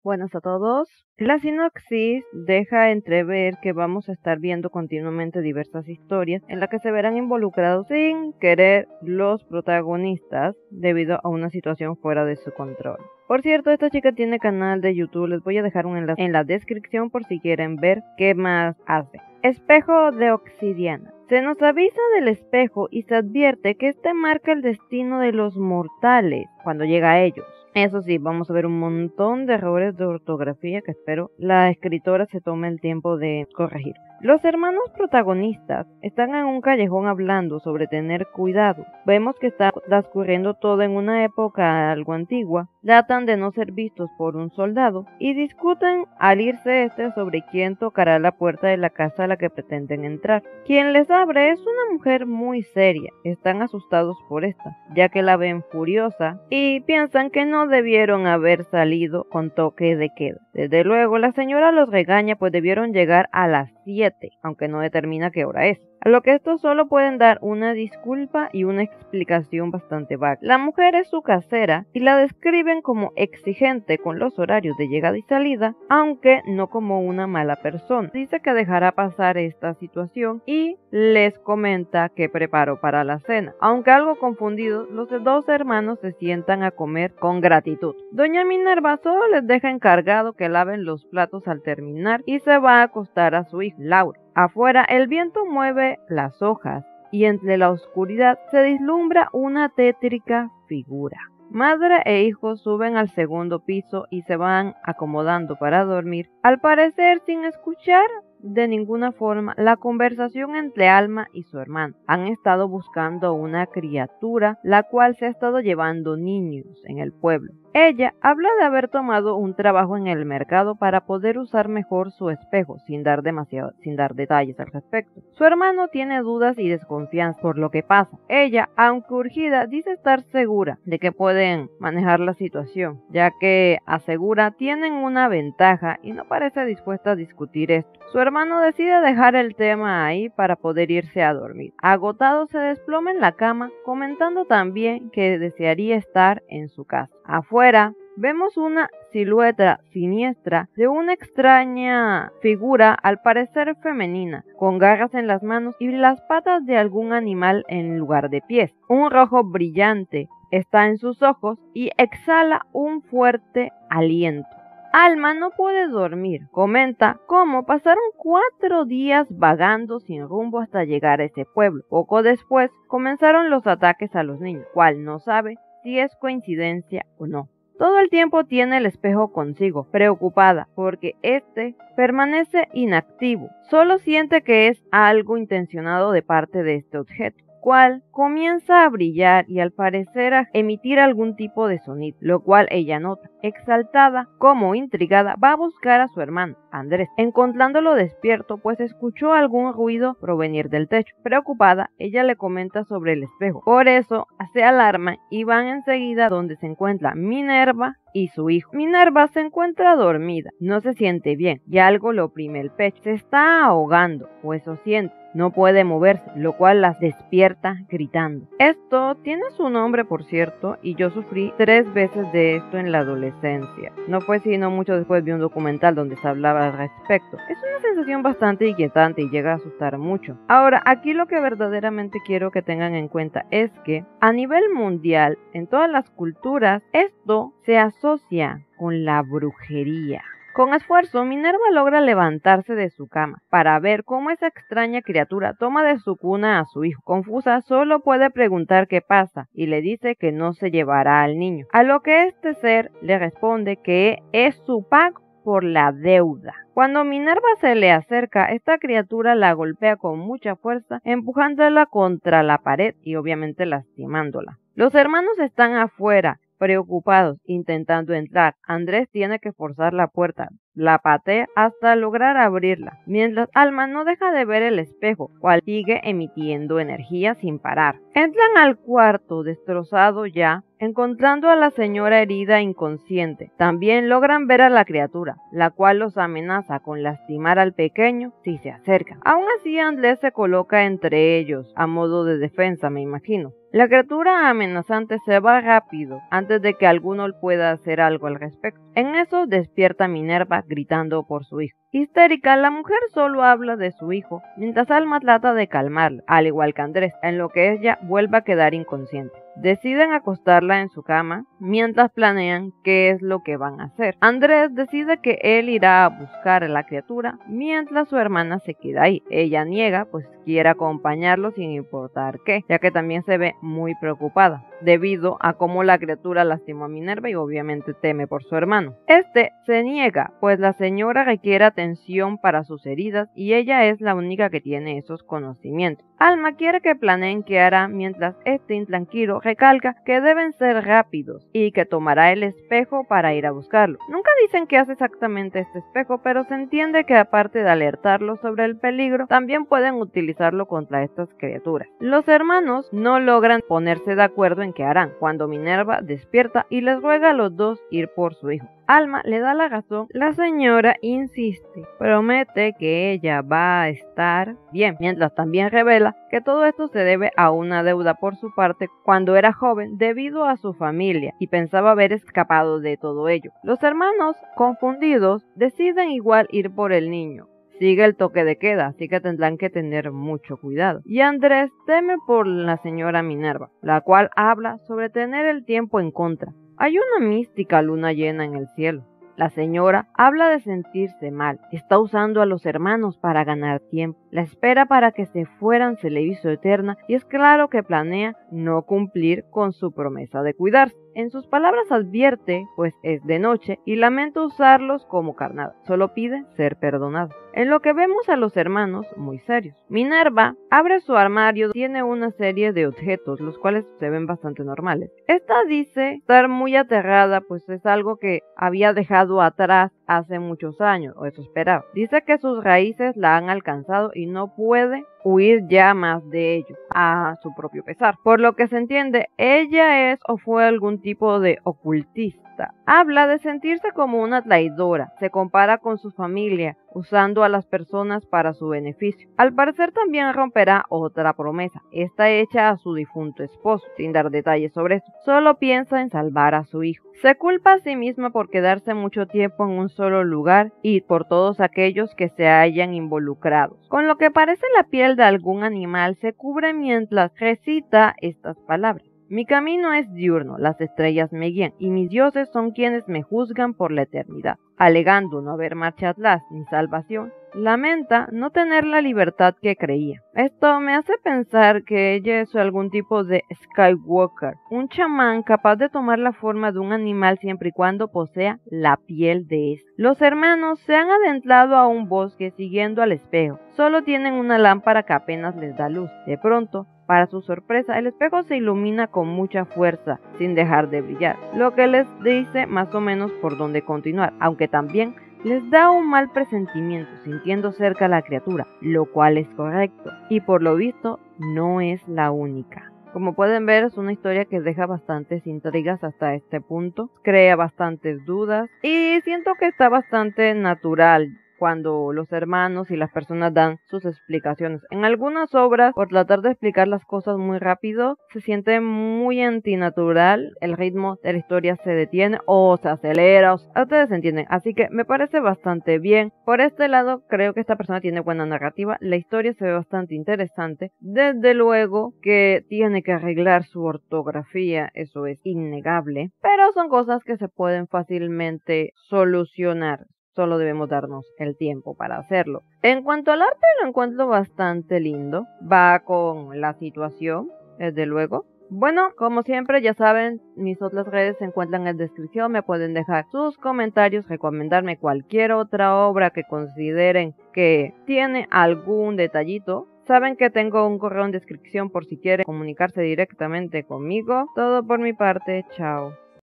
Buenas a todos. La sinopsis deja entrever que vamos a estar viendo continuamente diversas historias en las que se verán involucrados sin querer los protagonistas debido a una situación fuera de su control. Por cierto, esta chica tiene canal de YouTube, les voy a dejar un enlace en la descripción por si quieren ver qué más hace. Espejo de obsidiana. Se nos avisa del espejo y se advierte que este marca el destino de los mortales cuando llega a ellos. Eso sí, vamos a ver un montón de errores de ortografía que espero la escritora se tome el tiempo de corregir. Los hermanos protagonistas están en un callejón hablando sobre tener cuidado. Vemos que está transcurriendo todo en una época algo antigua. Tratan de no ser vistos por un soldado y discuten al irse sobre quién tocará la puerta de la casa a la que pretenden entrar. Quien les abre es una mujer muy seria. Están asustados por esta, ya que la ven furiosa y piensan que no debieron haber salido con toque de queda. Desde luego la señora los regaña pues debieron llegar a las 7, aunque no determina qué hora es. A lo que estos solo pueden dar una disculpa y una explicación bastante vaga. La mujer es su casera y la describen como exigente con los horarios de llegada y salida, aunque no como una mala persona. Dice que dejará pasar esta situación y les comenta que preparó para la cena. Aunque algo confundidos, los dos hermanos se sientan a comer con gratitud. Doña Minerva solo les deja encargado que laven los platos al terminar y se va a acostar a su hijo, Laura. Afuera el viento mueve las hojas y entre la oscuridad se vislumbra una tétrica figura. Madre e hijo suben al segundo piso y se van acomodando para dormir, al parecer sin escuchar de ninguna forma la conversación entre Alma y su hermano. Han estado buscando una criatura la cual se ha estado llevando niños en el pueblo. Ella habla de haber tomado un trabajo en el mercado para poder usar mejor su espejo, sin dar detalles al respecto. Su hermano tiene dudas y desconfianza por lo que pasa. Ella, aunque urgida, dice estar segura de que pueden manejar la situación, ya que asegura tienen una ventaja y no parece dispuesta a discutir esto. Su hermano decide dejar el tema ahí para poder irse a dormir. Agotado se desploma en la cama, comentando también que desearía estar en su casa. Afuera vemos una silueta siniestra de una extraña figura al parecer femenina, con garras en las manos y las patas de algún animal en lugar de pies. Un rojo brillante está en sus ojos y exhala un fuerte aliento. Alma no puede dormir. Comenta cómo pasaron 4 días vagando sin rumbo hasta llegar a ese pueblo. Poco después comenzaron los ataques a los niños, cual no sabe si es coincidencia o no. Todo el tiempo tiene el espejo consigo, preocupada porque este permanece inactivo. Solo siente que es algo intencionado de parte de este objeto, cual comienza a brillar y al parecer a emitir algún tipo de sonido, lo cual ella nota. Exaltada, como intrigada, va a buscar a su hermano, Andrés, encontrándolo despierto, pues escuchó algún ruido provenir del techo. Preocupada, ella le comenta sobre el espejo. Por eso, se alarma y van enseguida donde se encuentra Minerva y su hijo. Minerva se encuentra dormida, no se siente bien y algo le oprime el pecho. Se está ahogando, o eso siente. No puede moverse, lo cual las despierta gritando. Esto tiene su nombre, por cierto, y yo sufrí 3 veces de esto en la adolescencia. No fue sino mucho después vi un documental donde se hablaba al respecto. Es una sensación bastante inquietante y llega a asustar mucho. Ahora, aquí lo que verdaderamente quiero que tengan en cuenta es que a nivel mundial, en todas las culturas, esto se asocia con la brujería. Con esfuerzo, Minerva logra levantarse de su cama para ver cómo esa extraña criatura toma de su cuna a su hijo. Confusa, solo puede preguntar qué pasa y le dice que no se llevará al niño. A lo que este ser le responde que es su pago por la deuda. Cuando Minerva se le acerca, esta criatura la golpea con mucha fuerza, empujándola contra la pared y obviamente lastimándola. Los hermanos están afuera, preocupados, intentando entrar. Andrés tiene que forzar la puerta, la patea hasta lograr abrirla, mientras Alma no deja de ver el espejo, cual sigue emitiendo energía sin parar. Entran al cuarto destrozado ya, encontrando a la señora herida inconsciente. También logran ver a la criatura, la cual los amenaza con lastimar al pequeño si se acercan. Aún así, Andrés se coloca entre ellos, a modo de defensa, me imagino. La criatura amenazante se va rápido antes de que alguno pueda hacer algo al respecto. En eso despierta Minerva gritando por su hijo. Histérica, la mujer solo habla de su hijo, mientras Alma trata de calmarla, al igual que Andrés, en lo que ella vuelve a quedar inconsciente. Deciden acostarla en su cama mientras planean qué es lo que van a hacer. Andrés decide que él irá a buscar a la criatura mientras su hermana se queda ahí. Ella niega, pues quiere acompañarlo sin importar qué, ya que también se ve muy preocupada debido a cómo la criatura lastimó a Minerva y obviamente teme por su hermano. Este se niega, pues la señora requiere atención para sus heridas y ella es la única que tiene esos conocimientos. Alma quiere que planeen qué hará mientras este intranquilo recalca que deben ser rápidos y que tomará el espejo para ir a buscarlo. Nunca dicen qué hace exactamente este espejo, pero se entiende que aparte de alertarlos sobre el peligro, también pueden utilizarlo contra estas criaturas. Los hermanos no logran ponerse de acuerdo en qué harán, cuando Minerva despierta y les ruega a los dos ir por su hijo. Alma le da la razón, la señora insiste, promete que ella va a estar bien, mientras también revela que todo esto se debe a una deuda por su parte cuando era joven debido a su familia y pensaba haber escapado de todo ello. Los hermanos, confundidos, deciden igual ir por el niño. Sigue el toque de queda, así que tendrán que tener mucho cuidado. Y Andrés teme por la señora Minerva, la cual habla sobre tener el tiempo en contra. Hay una mística luna llena en el cielo. La señora habla de sentirse mal. Está usando a los hermanos para ganar tiempo. La espera para que se fueran se le hizo eterna y es claro que planea no cumplir con su promesa de cuidarse. En sus palabras advierte, pues es de noche y lamenta usarlos como carnada. Solo pide ser perdonado. En lo que vemos a los hermanos muy serios. Minerva abre su armario, tiene una serie de objetos, los cuales se ven bastante normales. Esta dice estar muy aterrada, pues es algo que había dejado atrás hace muchos años, o eso esperaba. Dice que sus raíces la han alcanzado y no puede huir ya más de ello, a su propio pesar. Por lo que se entiende, ella es o fue algún tipo de ocultista. Habla de sentirse como una traidora, se compara con su familia, usando a las personas para su beneficio. Al parecer también romperá otra promesa, esta hecha a su difunto esposo, sin dar detalles sobre esto. Solo piensa en salvar a su hijo. Se culpa a sí misma por quedarse mucho tiempo en un solo lugar y por todos aquellos que se hayan involucrado. Con lo que parece la piel de algún animal se cubre mientras recita estas palabras. Mi camino es diurno, las estrellas me guían, y mis dioses son quienes me juzgan por la eternidad. Alegando no haber marcha atrás ni salvación, lamenta no tener la libertad que creía. Esto me hace pensar que ella es algún tipo de Skywalker, un chamán capaz de tomar la forma de un animal siempre y cuando posea la piel de este. Los hermanos se han adentrado a un bosque siguiendo al espejo. Solo tienen una lámpara que apenas les da luz. De pronto, para su sorpresa, el espejo se ilumina con mucha fuerza, sin dejar de brillar, lo que les dice más o menos por dónde continuar, aunque también les da un mal presentimiento sintiendo cerca a la criatura, lo cual es correcto, y por lo visto no es la única. Como pueden ver, es una historia que deja bastantes intrigas hasta este punto, crea bastantes dudas, y siento que está bastante natural cuando los hermanos y las personas dan sus explicaciones. En algunas obras, por tratar de explicar las cosas muy rápido, se siente muy antinatural, el ritmo de la historia se detiene o se acelera, ustedes entienden, así que me parece bastante bien. Por este lado, creo que esta persona tiene buena narrativa, la historia se ve bastante interesante, desde luego que tiene que arreglar su ortografía, eso es innegable, pero son cosas que se pueden fácilmente solucionar. Solo debemos darnos el tiempo para hacerlo. En cuanto al arte, lo encuentro bastante lindo. Va con la situación, desde luego. Bueno, como siempre, ya saben, mis otras redes se encuentran en la descripción. Me pueden dejar sus comentarios, recomendarme cualquier otra obra que consideren que tiene algún detallito. Saben que tengo un correo en descripción por si quieren comunicarse directamente conmigo. Todo por mi parte, chao.